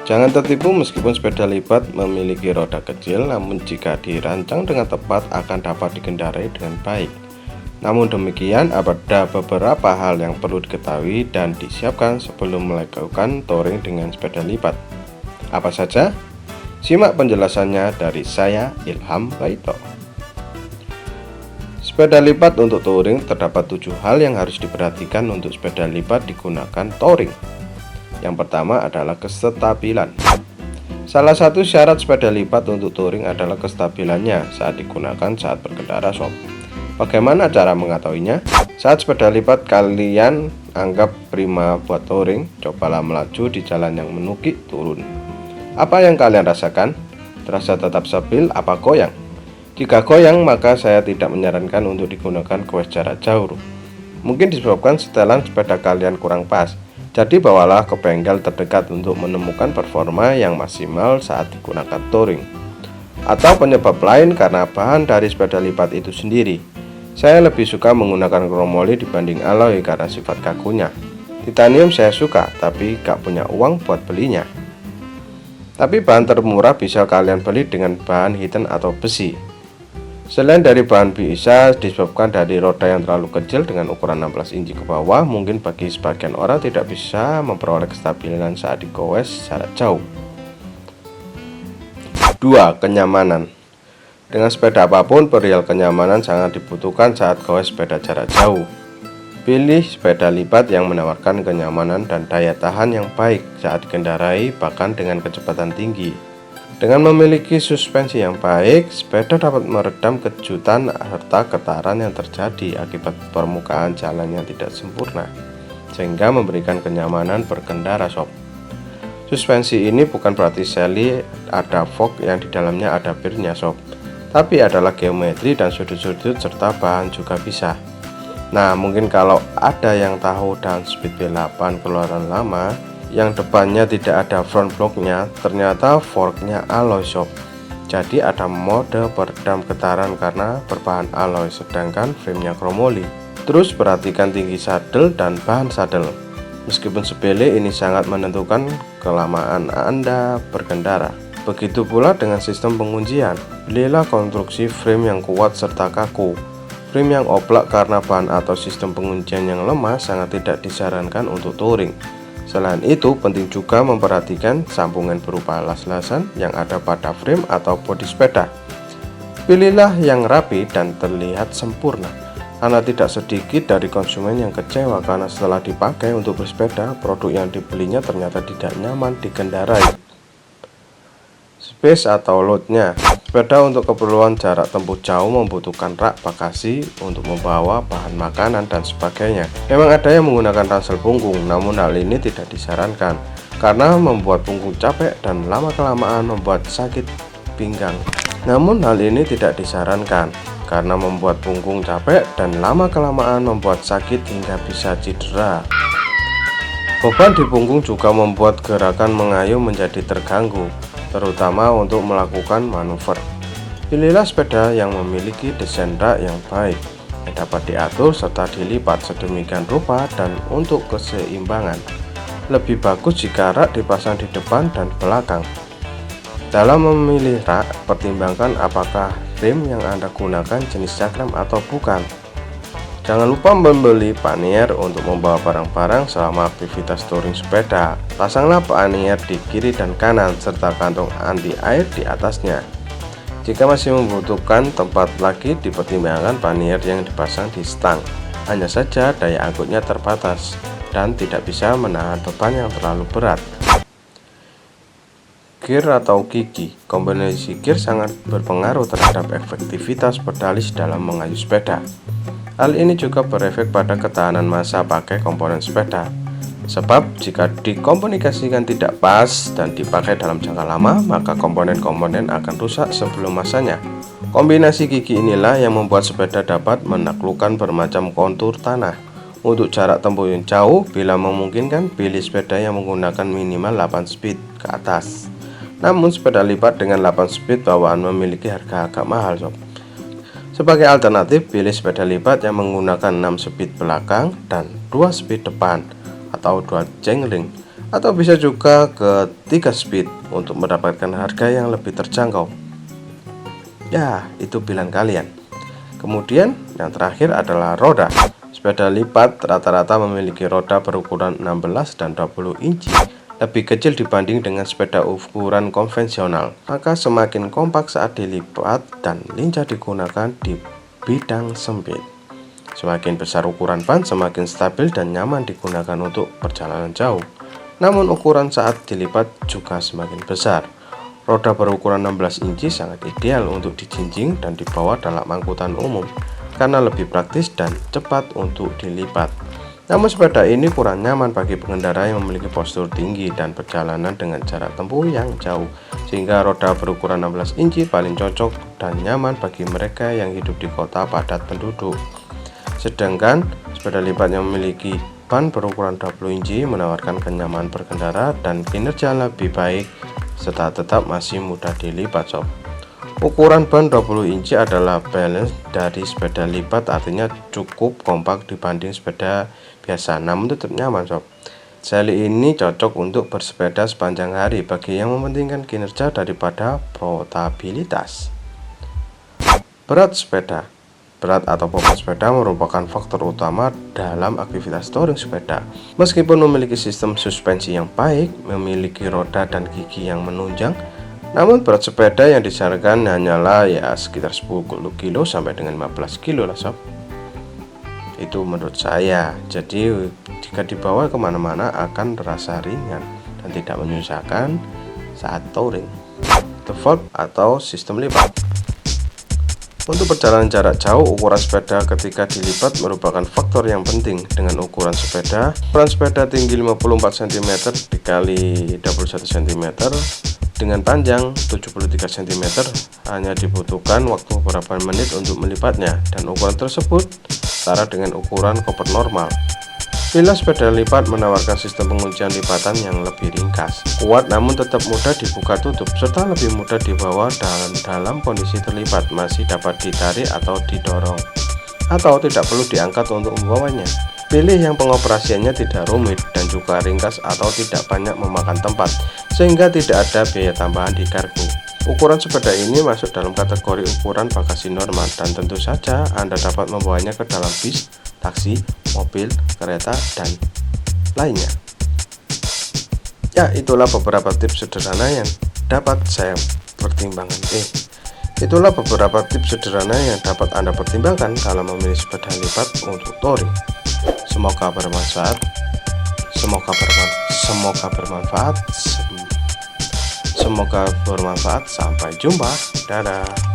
Jangan tertipu, meskipun sepeda lipat memiliki roda kecil, namun jika dirancang dengan tepat akan dapat dikendarai dengan baik. Namun demikian, ada beberapa hal yang perlu diketahui dan disiapkan sebelum melakukan touring dengan sepeda lipat. Apa saja? Simak penjelasannya dari saya, Ilham Baito. Sepeda lipat untuk touring, terdapat 7 hal yang harus diperhatikan untuk sepeda lipat digunakan touring. Yang pertama adalah kestabilan. Salah satu syarat sepeda lipat untuk touring adalah kestabilannya saat digunakan saat berkendara, sob. Bagaimana cara mengetahuinya? Saat sepeda lipat kalian anggap prima buat touring, cobalah melaju di jalan yang menukik turun. Apa yang kalian rasakan? Terasa tetap stabil apa goyang? Jika goyang, maka saya tidak menyarankan untuk digunakan goes jarak jauh. Mungkin disebabkan setelan sepeda kalian kurang pas. Jadi bawalah ke bengkel terdekat untuk menemukan performa yang maksimal saat digunakan touring. Atau penyebab lain karena bahan dari sepeda lipat itu sendiri. Saya lebih suka menggunakan kromoli dibanding alloy karena sifat kakunya. Titanium saya suka, tapi gak punya uang buat belinya. Tapi bahan termurah bisa kalian beli dengan bahan hiten atau besi. Selain dari bahan bisa disebabkan dari roda yang terlalu kecil dengan ukuran 16 inci ke bawah, mungkin bagi sebagian orang tidak bisa memperoleh kestabilan saat digoes jarak jauh. 2. Kenyamanan. Dengan sepeda apapun, perihal kenyamanan sangat dibutuhkan saat goes sepeda jarak jauh. Pilih sepeda lipat yang menawarkan kenyamanan dan daya tahan yang baik saat dikendarai, bahkan dengan kecepatan tinggi. Dengan memiliki suspensi yang baik, sepeda dapat meredam kejutan serta getaran yang terjadi akibat permukaan jalan yang tidak sempurna, sehingga memberikan kenyamanan berkendara, sob. Suspensi ini bukan berarti seli ada fork yang di dalamnya ada birnya, sob, tapi adalah geometri dan sudut-sudut serta bahan juga bisa. Nah, mungkin kalau ada yang tahu dan Speed V8 keluaran lama yang depannya tidak ada front blocknya, ternyata forknya alloy, sob. Jadi ada mode peredam getaran karena berbahan alloy, sedangkan framenya kromoli. Terus perhatikan tinggi sadel dan bahan sadel. Meskipun sepele, ini sangat menentukan kelamaan Anda berkendara. Begitu pula dengan sistem penguncian. Belilah konstruksi frame yang kuat serta kaku. Frame yang oblak karena bahan atau sistem penguncian yang lemah sangat tidak disarankan untuk touring. Selain itu, penting juga memperhatikan sambungan berupa las-lasan yang ada pada frame atau bodi sepeda. Pilihlah yang rapi dan terlihat sempurna, karena tidak sedikit dari konsumen yang kecewa karena setelah dipakai untuk bersepeda, produk yang dibelinya ternyata tidak nyaman dikendarai. Space atau loadnya. Sepeda untuk keperluan jarak tempuh jauh membutuhkan rak bagasi untuk membawa bahan makanan dan sebagainya. Memang ada yang menggunakan ransel punggung, namun hal ini tidak disarankan karena membuat punggung capek dan lama-kelamaan membuat sakit pinggang. Namun hal ini tidak disarankan karena membuat punggung capek dan lama-kelamaan membuat sakit hingga bisa cedera. Beban di punggung juga membuat gerakan mengayuh menjadi terganggu, terutama untuk melakukan manuver. Pilihlah sepeda yang memiliki desain rak yang baik, yang dapat diatur serta dilipat sedemikian rupa dan untuk keseimbangan. Lebih bagus jika rak dipasang di depan dan belakang. Dalam memilih rak, pertimbangkan apakah rem yang Anda gunakan jenis cakram atau bukan. Jangan lupa membeli pannier untuk membawa barang-barang selama aktivitas touring sepeda. Pasanglah pannier di kiri dan kanan serta kantong anti air di atasnya. Jika masih membutuhkan tempat lagi, dipertimbangkan pannier yang dipasang di stang. Hanya saja daya angkutnya terbatas dan tidak bisa menahan beban yang terlalu berat. Gear atau gigi. Kombinasi gear sangat berpengaruh terhadap efektivitas pedalis dalam mengayuh sepeda. Hal ini juga berefek pada ketahanan massa pakai komponen sepeda. Sebab jika dikomunikasikan tidak pas dan dipakai dalam jangka lama, maka komponen-komponen akan rusak sebelum masanya. Kombinasi gigi inilah yang membuat sepeda dapat menaklukkan bermacam kontur tanah. Untuk jarak tempuh yang jauh, bila memungkinkan, pilih sepeda yang menggunakan minimal 8 speed ke atas. Namun sepeda lipat dengan 8 speed bawaan memiliki harga agak mahal, sob. Sebagai alternatif, pilih sepeda lipat yang menggunakan 6 speed belakang dan 2 speed depan atau dual jengling. atau bisa juga ke 3 speed untuk mendapatkan harga yang lebih terjangkau. Ya, itu pilihan kalian. Kemudian yang terakhir adalah roda. Sepeda lipat rata-rata memiliki roda berukuran 16 dan 20 inci, lebih kecil dibanding dengan sepeda ukuran konvensional. Maka semakin kompak saat dilipat dan lincah digunakan di bidang sempit. Semakin besar ukuran ban, semakin stabil dan nyaman digunakan untuk perjalanan jauh. Namun ukuran saat dilipat juga semakin besar. Roda berukuran 16 inci sangat ideal untuk dijinjing dan dibawa dalam angkutan umum karena lebih praktis dan cepat untuk dilipat. Namun sepeda ini kurang nyaman bagi pengendara yang memiliki postur tinggi dan perjalanan dengan jarak tempuh yang jauh, sehingga roda berukuran 16 inci paling cocok dan nyaman bagi mereka yang hidup di kota padat penduduk. Sedangkan sepeda lipat yang memiliki ban berukuran 20 inci menawarkan kenyamanan berkendara dan kinerja lebih baik serta tetap masih mudah dilipat sob. Ukuran ban 20 inci adalah balance dari sepeda lipat, artinya cukup kompak dibanding sepeda biasa namun tetap nyaman sob. Seli ini cocok untuk bersepeda sepanjang hari bagi yang mementingkan kinerja daripada portabilitas. Berat sepeda. Berat atau bobot sepeda merupakan faktor utama dalam aktivitas touring sepeda. Meskipun memiliki sistem suspensi yang baik, memiliki roda dan gigi yang menunjang, namun berat sepeda yang disarankan hanyalah ya sekitar 10 kilo sampai dengan 15 kilo lah sob. Itu menurut saya. Jadi jika dibawa kemana-mana akan terasa ringan dan tidak menyusahkan saat touring. Default atau sistem lipat. Untuk perjalanan jarak jauh, ukuran sepeda ketika dilipat merupakan faktor yang penting. Dengan ukuran sepeda tinggi 54 cm dikali 21 cm dengan panjang 73 cm, hanya dibutuhkan waktu beberapa menit untuk melipatnya, dan ukuran tersebut setara dengan ukuran koper normal. Bila sepeda lipat menawarkan sistem penguncian lipatan yang lebih ringkas, kuat namun tetap mudah dibuka tutup, serta lebih mudah dibawa dalam kondisi terlipat, masih dapat ditarik atau didorong, atau tidak perlu diangkat untuk membawanya. Pilih yang pengoperasiannya tidak rumit dan juga ringkas atau tidak banyak memakan tempat, sehingga tidak ada biaya tambahan di kargo. Ukuran sepeda ini masuk dalam kategori ukuran bagasi normal, dan tentu saja Anda dapat membawanya ke dalam bis, taksi, mobil, kereta, dan lainnya. Ya, itulah beberapa tips sederhana yang dapat saya pertimbangkan. Itulah beberapa tips sederhana yang dapat Anda pertimbangkan dalam memilih sepeda lipat untuk touring. Semoga bermanfaat. Semoga bermanfaat. Sampai jumpa. Dadah.